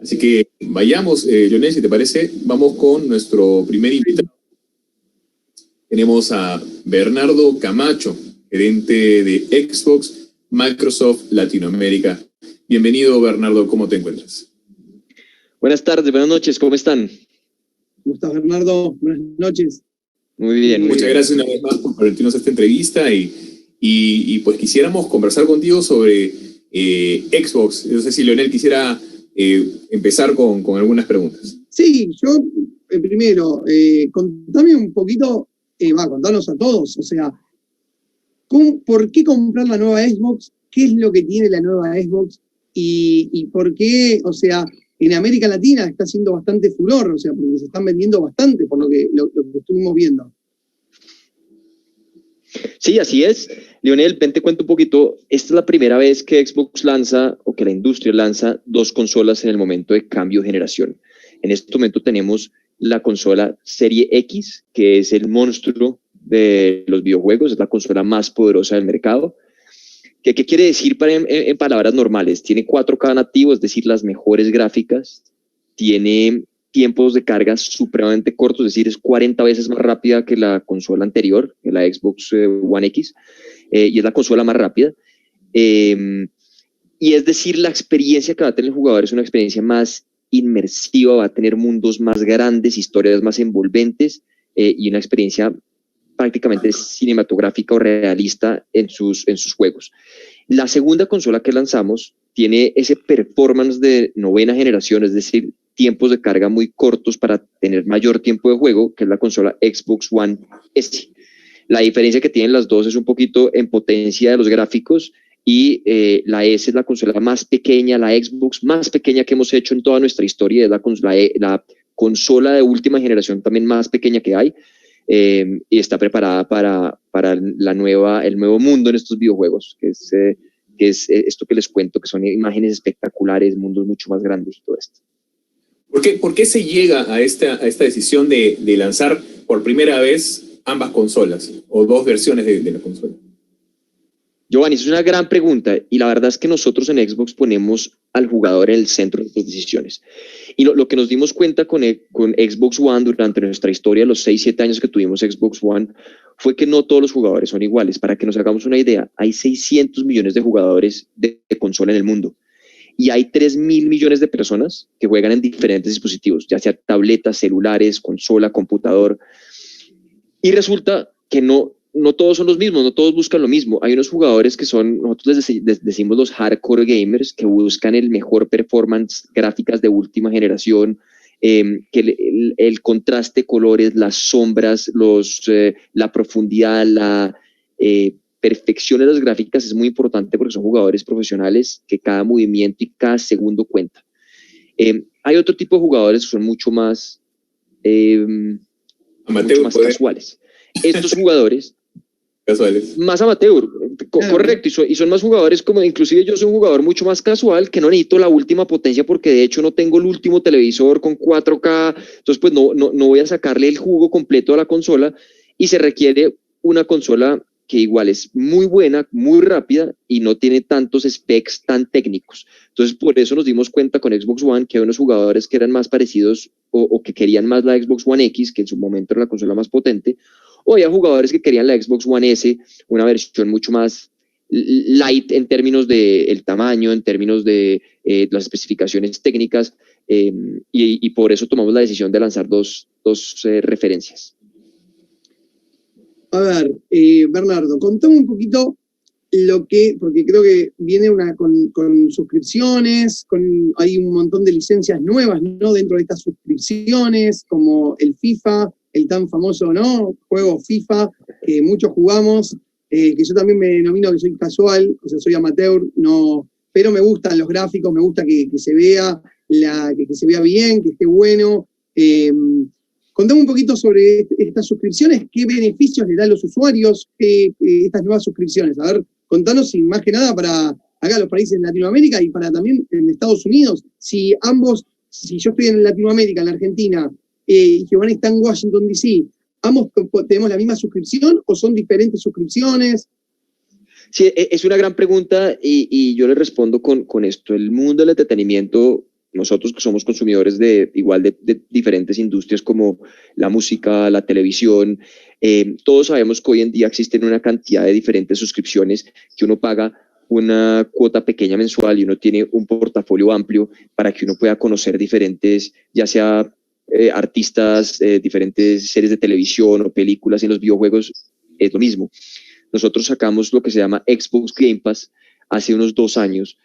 Así que vayamos, Lionel, si te parece, vamos con nuestro primer invitado. Tenemos a Bernardo Camacho, gerente de Xbox Microsoft Latinoamérica. Bienvenido, Bernardo, ¿cómo te encuentras? Buenas tardes, buenas noches, ¿cómo están? ¿Cómo estás, Bernardo? Buenas noches. Muy bien. Muchas gracias una vez más por permitirnos esta entrevista y pues quisiéramos conversar contigo sobre Xbox. No sé si Lionel quisiera empezar con algunas preguntas. Sí, yo primero, contame un poquito, contanos a todos, o sea, ¿por qué comprar la nueva Xbox? ¿Qué es lo que tiene la nueva Xbox? Y por qué, o sea, en América Latina está haciendo bastante furor, o sea, porque se están vendiendo bastante por lo que estuvimos viendo. Sí, así es. Lionel, ven, te cuento un poquito. Esta es la primera vez que Xbox lanza, o que la industria lanza, dos consolas en el momento de cambio de generación. En este momento tenemos la consola Serie X, que es el monstruo de los videojuegos, es la consola más poderosa del mercado. ¿Qué quiere decir en palabras normales? Tiene 4K nativo, es decir, las mejores gráficas. Tiene tiempos de carga supremamente cortos, es decir, es 40 veces más rápida que la consola anterior, que la Xbox One X, y es la consola más rápida. Y es decir, la experiencia que va a tener el jugador es una experiencia más inmersiva, va a tener mundos más grandes, historias más envolventes y una experiencia prácticamente cinematográfica o realista en sus juegos. La segunda consola que lanzamos tiene ese performance de novena generación, es decir, tiempos de carga muy cortos para tener mayor tiempo de juego, que es la consola Xbox One S. La diferencia que tienen las dos es un poquito en potencia de los gráficos y la S es la consola más pequeña, la Xbox más pequeña que hemos hecho en toda nuestra historia, es la consola de última generación también más pequeña que hay. Y está preparada para el nuevo mundo en estos videojuegos, que es esto que les cuento, que son imágenes espectaculares, mundos mucho más grandes y todo esto. ¿Por qué se llega a esta decisión de lanzar por primera vez ambas consolas o dos versiones de la consola? Giovanni, es una gran pregunta y la verdad es que nosotros en Xbox ponemos al jugador en el centro de sus decisiones. Y lo que nos dimos cuenta con Xbox One durante nuestra historia, los 6-7 años que tuvimos Xbox One, fue que no todos los jugadores son iguales. Para que nos hagamos una idea, hay 600 millones de jugadores de consola en el mundo y hay 3.000 millones de personas que juegan en diferentes dispositivos, ya sea tabletas, celulares, consola, computador. Y resulta que no todos son los mismos, no todos buscan lo mismo. Hay unos jugadores que son, nosotros decimos los hardcore gamers, que buscan el mejor performance, gráficas de última generación, que el contraste de colores, las sombras, la profundidad, la perfección de las gráficas es muy importante porque son jugadores profesionales que cada movimiento y cada segundo cuenta. Hay otro tipo de jugadores que son mucho más casuales. Estos jugadores casuales. Más amateur, correcto, y son más jugadores como, inclusive yo soy un jugador mucho más casual, que no necesito la última potencia porque de hecho no tengo el último televisor con 4K, entonces pues no voy a sacarle el jugo completo a la consola y se requiere una consola que igual es muy buena, muy rápida y no tiene tantos specs tan técnicos. Entonces por eso nos dimos cuenta con Xbox One que hay unos jugadores que eran más parecidos o que querían más la Xbox One X, que en su momento era la consola más potente, o había jugadores que querían la Xbox One S, una versión mucho más light en términos del tamaño, en términos de las especificaciones técnicas, y por eso tomamos la decisión de lanzar dos referencias. A ver, Bernardo, contame un poquito porque creo que viene con suscripciones, hay un montón de licencias nuevas, ¿no? Dentro de estas suscripciones, como el FIFA, el tan famoso, ¿no? Juego FIFA, que muchos jugamos, que yo también me denomino que soy casual, o sea, soy amateur, pero me gustan los gráficos, me gusta que se vea, que se vea bien, que esté bueno. Contame un poquito sobre estas suscripciones, qué beneficios le dan a los usuarios estas nuevas suscripciones. A ver, contanos, y más que nada para acá los países de Latinoamérica y para también en Estados Unidos, si yo estoy en Latinoamérica, en la Argentina, y Giovanni está en Washington, D.C., ¿ambos tenemos la misma suscripción o son diferentes suscripciones? Sí, es una gran pregunta y yo le respondo con esto. El mundo del entretenimiento nosotros que somos consumidores de diferentes industrias como la música, la televisión, todos sabemos que hoy en día existen una cantidad de diferentes suscripciones que uno paga una cuota pequeña mensual y uno tiene un portafolio amplio para que uno pueda conocer diferentes, ya sea artistas, diferentes series de televisión o películas. En los videojuegos es lo mismo. Nosotros sacamos lo que se llama Xbox Game Pass hace unos 2 años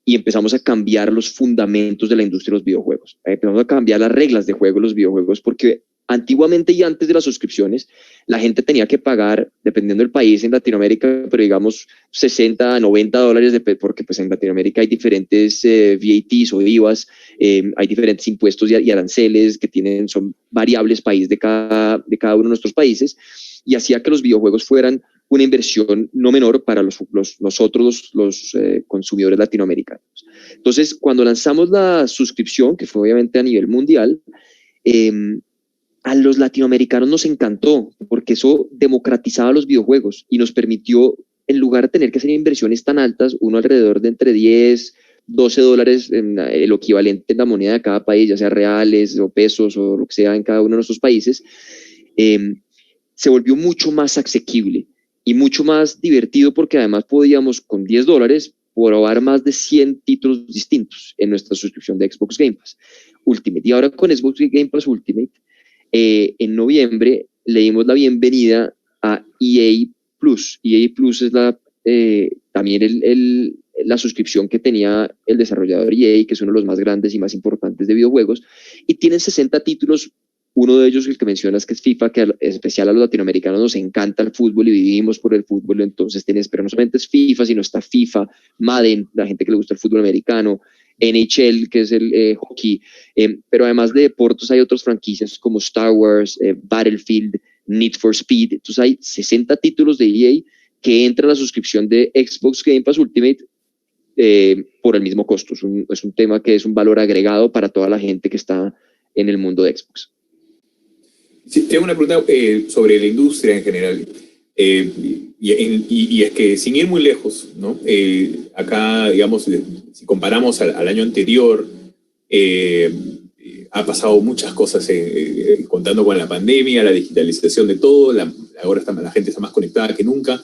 y empezamos a cambiar los fundamentos de la industria de los videojuegos. Empezamos a cambiar las reglas de juego de los videojuegos porque antiguamente y antes de las suscripciones, la gente tenía que pagar, dependiendo del país en Latinoamérica, pero digamos 60 a 90 dólares, porque pues en Latinoamérica hay diferentes VATs o IVAs, hay diferentes impuestos y aranceles que son variables país de cada uno de nuestros países, y hacía que los videojuegos fueran una inversión no menor para nosotros los consumidores latinoamericanos. Entonces, cuando lanzamos la suscripción, que fue obviamente a nivel mundial, a los latinoamericanos nos encantó porque eso democratizaba los videojuegos y nos permitió, en lugar de tener que hacer inversiones tan altas, uno alrededor de entre 10, 12 dólares, el equivalente en la moneda de cada país, ya sea reales o pesos o lo que sea en cada uno de nuestros países, se volvió mucho más asequible y mucho más divertido porque además podíamos con 10 dólares probar más de 100 títulos distintos en nuestra suscripción de Xbox Game Pass Ultimate. Y ahora con Xbox Game Pass Ultimate, en noviembre le dimos la bienvenida a EA Plus. EA Plus es también la suscripción que tenía el desarrollador EA, que es uno de los más grandes y más importantes de videojuegos, y tienen 60 títulos. Uno de ellos, el que mencionas, que es FIFA, que es especial a los latinoamericanos, nos encanta el fútbol y vivimos por el fútbol, entonces pero no solamente es FIFA, sino está FIFA, Madden, la gente que le gusta el fútbol americano, NHL, que es el hockey, pero además de deportes hay otras franquicias como Star Wars, Battlefield, Need for Speed. Entonces hay 60 títulos de EA que entran a la suscripción de Xbox Game Pass Ultimate por el mismo costo. Es un tema que es un valor agregado para toda la gente que está en el mundo de Xbox. Sí, tengo una pregunta sobre la industria en general. Y es que sin ir muy lejos, ¿no? Acá, digamos, si comparamos al año anterior, ha pasado muchas cosas, contando con la pandemia, la digitalización de todo, ahora la gente está más conectada que nunca.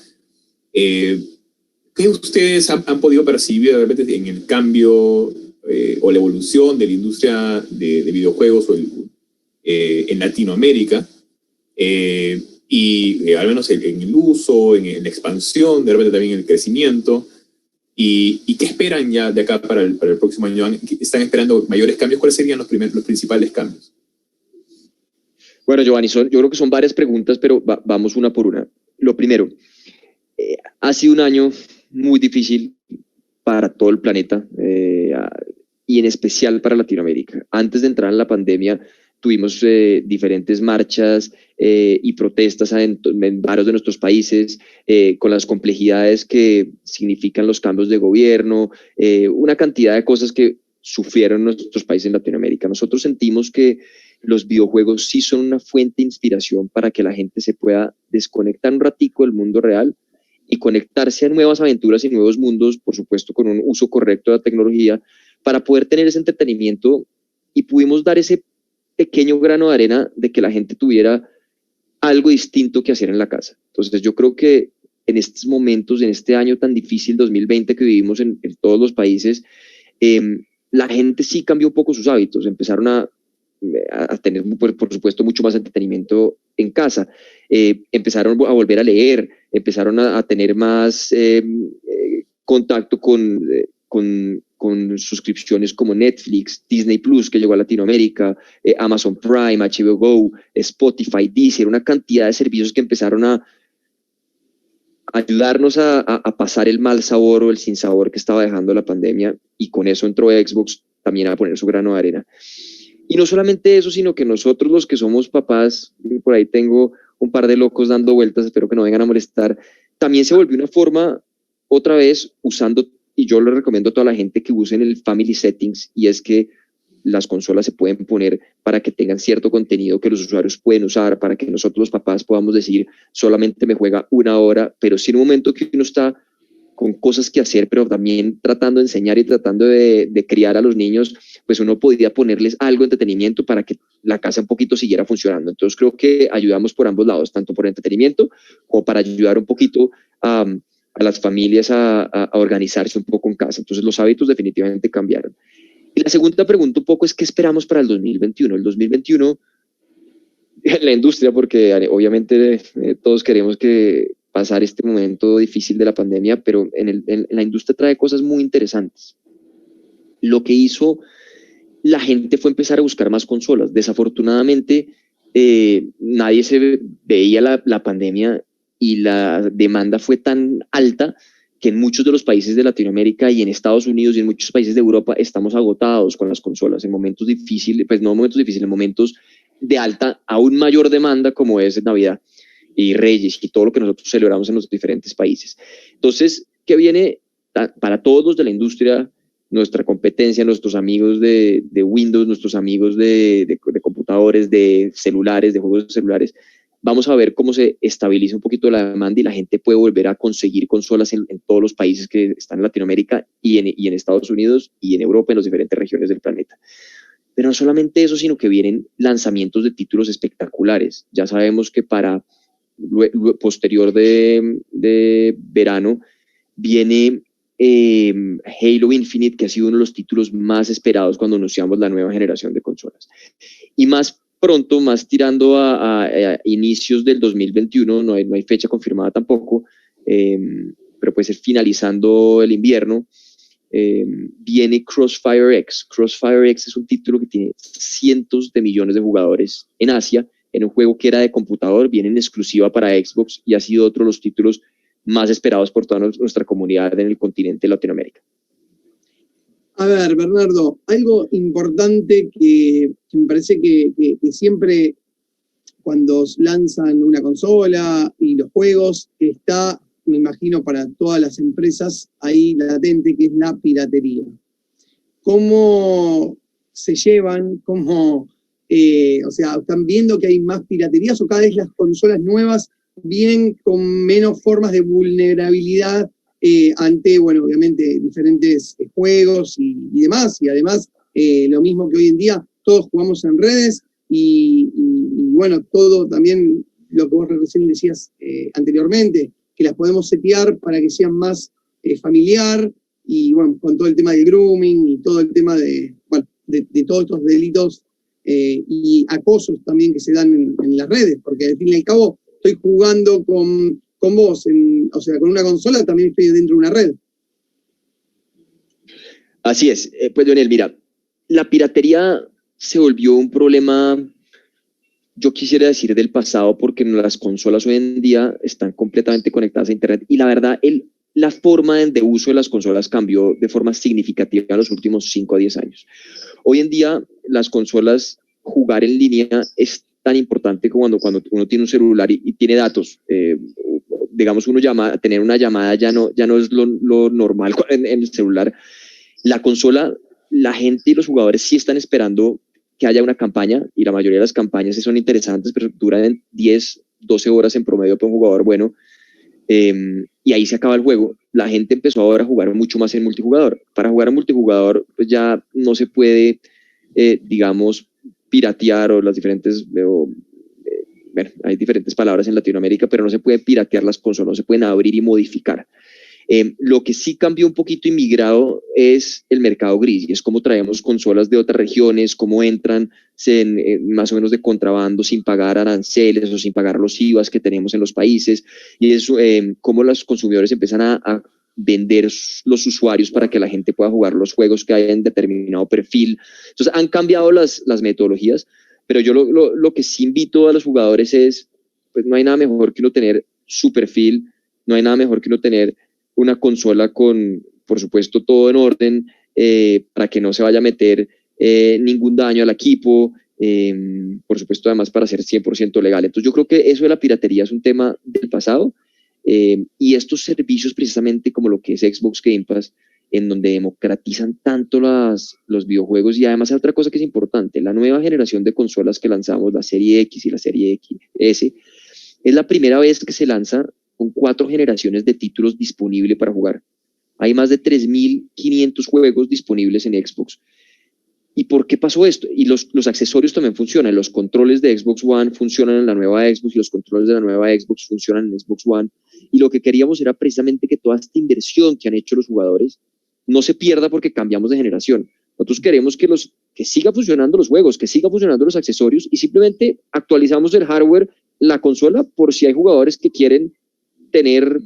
¿Qué ustedes han podido percibir de repente en el cambio o la evolución de la industria de videojuegos en Latinoamérica? Y al menos en el uso, en la expansión, de repente también en el crecimiento. ¿Y qué esperan ya de acá para el próximo año? ¿Están esperando mayores cambios? ¿Cuáles serían los principales cambios? Bueno, Giovanni, yo creo que son varias preguntas, pero vamos una por una. Lo primero, ha sido un año muy difícil para todo el planeta y en especial para Latinoamérica. Antes de entrar en la pandemia, tuvimos diferentes marchas y protestas en varios de nuestros países, con las complejidades que significan los cambios de gobierno, una cantidad de cosas que sufrieron nuestros países en Latinoamérica. Nosotros sentimos que los videojuegos sí son una fuente de inspiración para que la gente se pueda desconectar un ratico del mundo real y conectarse a nuevas aventuras y nuevos mundos, por supuesto con un uso correcto de la tecnología, para poder tener ese entretenimiento, y pudimos dar ese pequeño grano de arena de que la gente tuviera algo distinto que hacer en la casa. Entonces yo creo que en estos momentos, en este año tan difícil 2020 que vivimos en todos los países, la gente sí cambió un poco sus hábitos, empezaron a tener, por supuesto, mucho más entretenimiento en casa, empezaron a volver a leer, empezaron a tener más contacto con suscripciones como Netflix, Disney Plus, que llegó a Latinoamérica, Amazon Prime, HBO Go, Spotify, Deezer, una cantidad de servicios que empezaron a ayudarnos a pasar el mal sabor o el sinsabor que estaba dejando la pandemia, y con eso entró Xbox también a poner su grano de arena. Y no solamente eso, sino que nosotros los que somos papás, por ahí tengo un par de locos dando vueltas, espero que no vengan a molestar, también se volvió una forma, otra vez, usando, y yo le recomiendo a toda la gente que usen el Family Settings, y es que las consolas se pueden poner para que tengan cierto contenido que los usuarios pueden usar, para que nosotros los papás podamos decir, solamente me juega 1 hora, pero si en un momento que uno está con cosas que hacer, pero también tratando de enseñar y tratando de criar a los niños, pues uno podía ponerles algo de entretenimiento para que la casa un poquito siguiera funcionando. Entonces creo que ayudamos por ambos lados, tanto por entretenimiento como para ayudar un poquito a las familias a organizarse un poco en casa. Entonces los hábitos definitivamente cambiaron. Y la segunda pregunta un poco es, ¿qué esperamos para el 2021? El 2021, en la industria, porque obviamente todos queremos que pasar este momento difícil de la pandemia, pero en la industria trae cosas muy interesantes. Lo que hizo la gente fue empezar a buscar más consolas. Desafortunadamente, nadie se veía la pandemia y la demanda fue tan alta que en muchos de los países de Latinoamérica y en Estados Unidos y en muchos países de Europa estamos agotados con las consolas en momentos difíciles, pues no momentos difíciles, en momentos de alta, aún mayor demanda como es Navidad y Reyes y todo lo que nosotros celebramos en los diferentes países. Entonces, ¿qué viene para todos los de la industria? Nuestra competencia, nuestros amigos de Windows, nuestros amigos de computadores, de celulares, de juegos de celulares. Vamos a ver cómo se estabiliza un poquito la demanda y la gente puede volver a conseguir consolas en todos los países que están en Latinoamérica y en Estados Unidos y en Europa, en las diferentes regiones del planeta. Pero no solamente eso, sino que vienen lanzamientos de títulos espectaculares. Ya sabemos que para posterior de verano viene Halo Infinite, que ha sido uno de los títulos más esperados cuando anunciamos la nueva generación de consolas. Y más pronto, más tirando a inicios del 2021, no hay fecha confirmada tampoco, pero puede ser finalizando el invierno, viene Crossfire X. Crossfire X es un título que tiene cientos de millones de jugadores en Asia, en un juego que era de computador, viene en exclusiva para Xbox y ha sido otro de los títulos más esperados por toda nuestra comunidad en el continente de Latinoamérica. A ver, Bernardo, algo importante que me parece que siempre cuando lanzan una consola y los juegos está, me imagino, para todas las empresas ahí latente, que es la piratería. ¿Cómo se llevan? ¿Cómo, o sea, están viendo que hay más piraterías o cada vez las consolas nuevas vienen con menos formas de vulnerabilidad ante, bueno, obviamente diferentes juegos y demás, y además lo mismo que hoy en día todos jugamos en redes y bueno, todo también lo que vos recién decías anteriormente, que las podemos setear para que sean más familiar y bueno, con todo el tema del grooming y todo el tema de todos estos delitos y acosos también que se dan en las redes, porque al fin y al cabo estoy jugando con vos, o sea, con una consola también estoy dentro de una red. Así es. Pues, Leonel, mira, la piratería se volvió un problema, yo quisiera decir, del pasado, porque las consolas hoy en día están completamente conectadas a Internet y la verdad, la forma de uso de las consolas cambió de forma significativa en los últimos 5 a 10 años. Hoy en día, las consolas, jugar en línea es tan importante como cuando uno tiene un celular y tiene datos. Digamos, tener una llamada ya no es lo normal en el celular. La consola, la gente y los jugadores sí están esperando que haya una campaña y la mayoría de las campañas sí son interesantes, pero duran 10, 12 horas en promedio para un jugador bueno. Y ahí se acaba el juego. La gente empezó ahora a jugar mucho más en multijugador. Para jugar en multijugador, pues ya no se puede, digamos, piratear o las diferentes, bueno, hay diferentes palabras en Latinoamérica, pero no se puede piratear las consolas, no se pueden abrir y modificar. Lo que sí cambió un poquito y migrado es el mercado gris, y es cómo traemos consolas de otras regiones, cómo entran más o menos de contrabando sin pagar aranceles o sin pagar los IVAs que tenemos en los países, y es cómo los consumidores empiezan a vender los usuarios para que la gente pueda jugar los juegos que hay en determinado perfil. Entonces han cambiado las metodologías, pero yo lo que sí invito a los jugadores es, pues no hay nada mejor que uno tener su perfil, no hay nada mejor que uno tener una consola con, por supuesto, todo en orden, para que no se vaya a meter ningún daño al equipo, por supuesto, además para ser 100% legal. Entonces yo creo que eso de la piratería es un tema del pasado, y estos servicios precisamente como lo que es Xbox Game Pass, en donde democratizan tanto los videojuegos, y además hay otra cosa que es importante, la nueva generación de consolas que lanzamos, la serie X y la serie XS, es la primera vez que se lanza con 4 generaciones de títulos disponibles para jugar. Hay más de 3.500 juegos disponibles en Xbox. ¿Y por qué pasó esto? Y los accesorios también funcionan. Los controles de Xbox One funcionan en la nueva Xbox y los controles de la nueva Xbox funcionan en Xbox One. Y lo que queríamos era precisamente que toda esta inversión que han hecho los jugadores no se pierda porque cambiamos de generación. Nosotros queremos que siga funcionando los juegos, que siga funcionando los accesorios y simplemente actualizamos el hardware, la consola, por si hay jugadores que quieren tener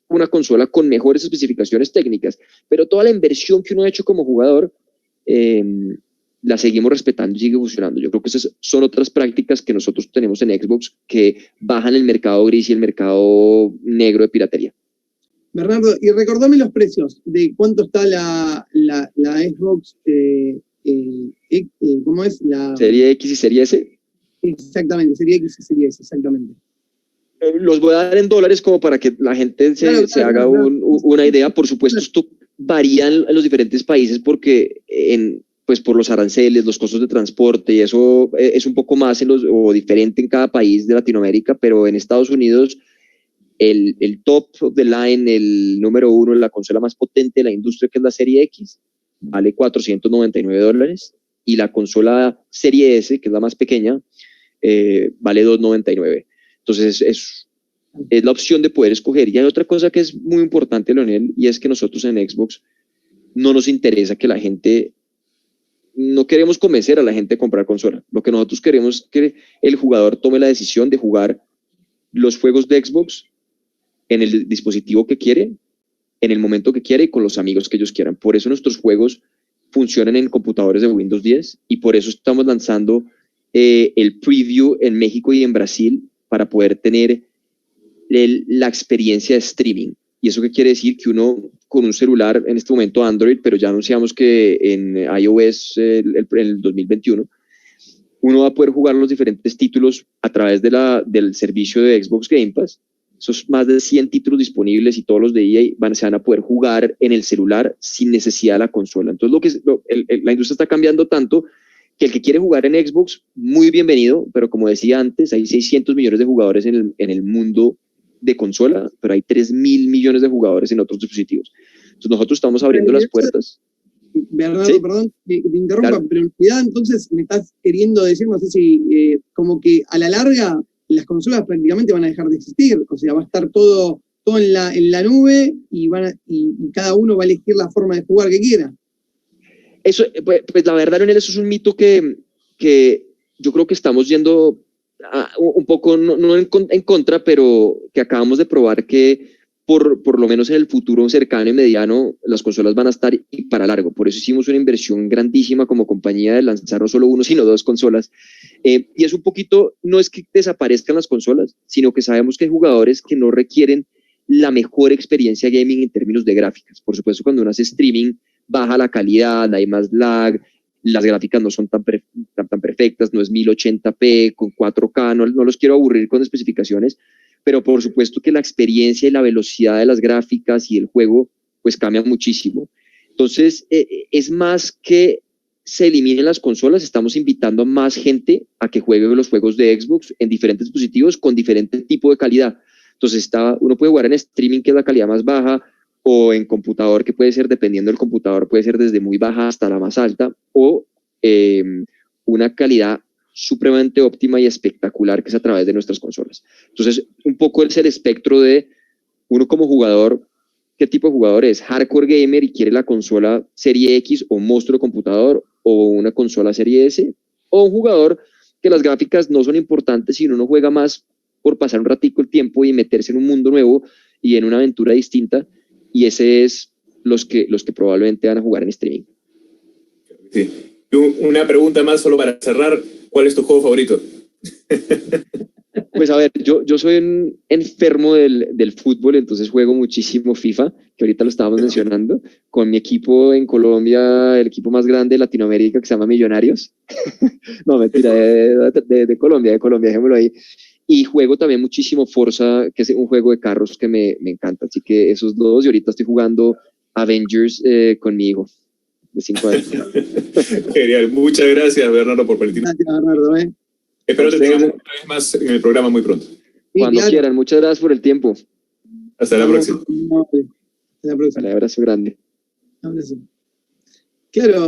una consola con mejores especificaciones técnicas. Pero toda la inversión que uno ha hecho como jugador la seguimos respetando y sigue funcionando. Yo creo que esas son otras prácticas que nosotros tenemos en Xbox que bajan el mercado gris y el mercado negro de piratería. Bernardo, y recordame los precios de cuánto está la Xbox, ¿cómo es? La Serie X y Serie S. Exactamente, Serie X y Serie S, exactamente. Los voy a dar en dólares como para que la gente se haga una idea. Por supuesto, esto varía en los diferentes países porque pues por los aranceles, los costos de transporte y eso es un poco más o diferente en cada país de Latinoamérica, pero en Estados Unidos el top of the line, el número 1, la consola más potente de la industria, que es la Serie X, vale $499 y la consola Serie S, que es la más pequeña, vale $299. Entonces es la opción de poder escoger. Y hay otra cosa que es muy importante, Leonel, y es que nosotros en Xbox no nos interesa que la gente, no queremos convencer a la gente a comprar consola. Lo que nosotros queremos es que el jugador tome la decisión de jugar los juegos de Xbox en el dispositivo que quiere, en el momento que quiere y con los amigos que ellos quieran. Por eso nuestros juegos funcionan en computadores de Windows 10 y por eso estamos lanzando el preview en México y en Brasil para poder tener la experiencia de streaming. ¿Y eso qué quiere decir? Que uno con un celular, en este momento Android, pero ya anunciamos que en iOS el 2021, uno va a poder jugar los diferentes títulos a través del servicio de Xbox Game Pass. Esos más de 100 títulos disponibles y todos los de EA se van a poder jugar en el celular sin necesidad de la consola. Entonces la industria está cambiando tanto que el que quiere jugar en Xbox, muy bienvenido, pero como decía antes, hay 600 millones de jugadores en el mundo de consola, pero hay 3.000 millones de jugadores en otros dispositivos. Entonces nosotros estamos abriendo las puertas. Bernardo, ¿Sí? Perdón que te interrumpa, Claro. pero en realidad entonces me estás queriendo decir, no sé si como que a la larga las consolas prácticamente van a dejar de existir, o sea, va a estar todo en la nube y cada uno va a elegir la forma de jugar que quiera. Eso, pues la verdad, Leonel, eso es un mito que yo creo que estamos yendo un poco, no en contra, pero que acabamos de probar que por lo menos en el futuro cercano y mediano, las consolas van a estar y para largo. Por eso hicimos una inversión grandísima como compañía de lanzar no solo 1, sino 2 consolas. Y es un poquito, no es que desaparezcan las consolas, sino que sabemos que hay jugadores que no requieren la mejor experiencia gaming en términos de gráficas. Por supuesto, cuando uno hace streaming, baja la calidad, hay más lag, las gráficas no son tan perfectas, no es 1080p con 4K, no los quiero aburrir con especificaciones, pero por supuesto que la experiencia y la velocidad de las gráficas y el juego pues cambia muchísimo. Entonces, es más que se eliminen las consolas, estamos invitando a más gente a que juegue los juegos de Xbox en diferentes dispositivos con diferente tipo de calidad. Entonces, uno puede jugar en streaming, que es la calidad más baja, o en computador, que puede ser, dependiendo del computador, puede ser desde muy baja hasta la más alta, o una calidad supremamente óptima y espectacular que es a través de nuestras consolas. Entonces, un poco es el espectro de uno como jugador, ¿qué tipo de jugador es? Hardcore gamer y quiere la consola Serie X o monstruo computador o una consola Serie S, o un jugador que las gráficas no son importantes, sino uno juega más por pasar un ratico el tiempo y meterse en un mundo nuevo y en una aventura distinta, y ese es los que probablemente van a jugar en streaming. Sí. Una pregunta más solo para cerrar. ¿Cuál es tu juego favorito? Pues a ver, yo soy un enfermo del fútbol, entonces juego muchísimo FIFA, que ahorita lo estábamos mencionando, con mi equipo en Colombia, el equipo más grande de Latinoamérica, que se llama Millonarios. No, mentira, de Colombia, dejémoslo ahí. Y juego también muchísimo Forza, que es un juego de carros que me encanta. Así que esos dos, y ahorita estoy jugando Avengers con mi hijo de 5 años. Genial, muchas gracias, Bernardo, por permitirme. Gracias, Bernardo. Espero que te tengamos una vez más en el programa muy pronto. Cuando claro. quieran. Muchas gracias por el tiempo. Hasta la próxima. Hasta la próxima. Un abrazo grande. Abrazo. Claro.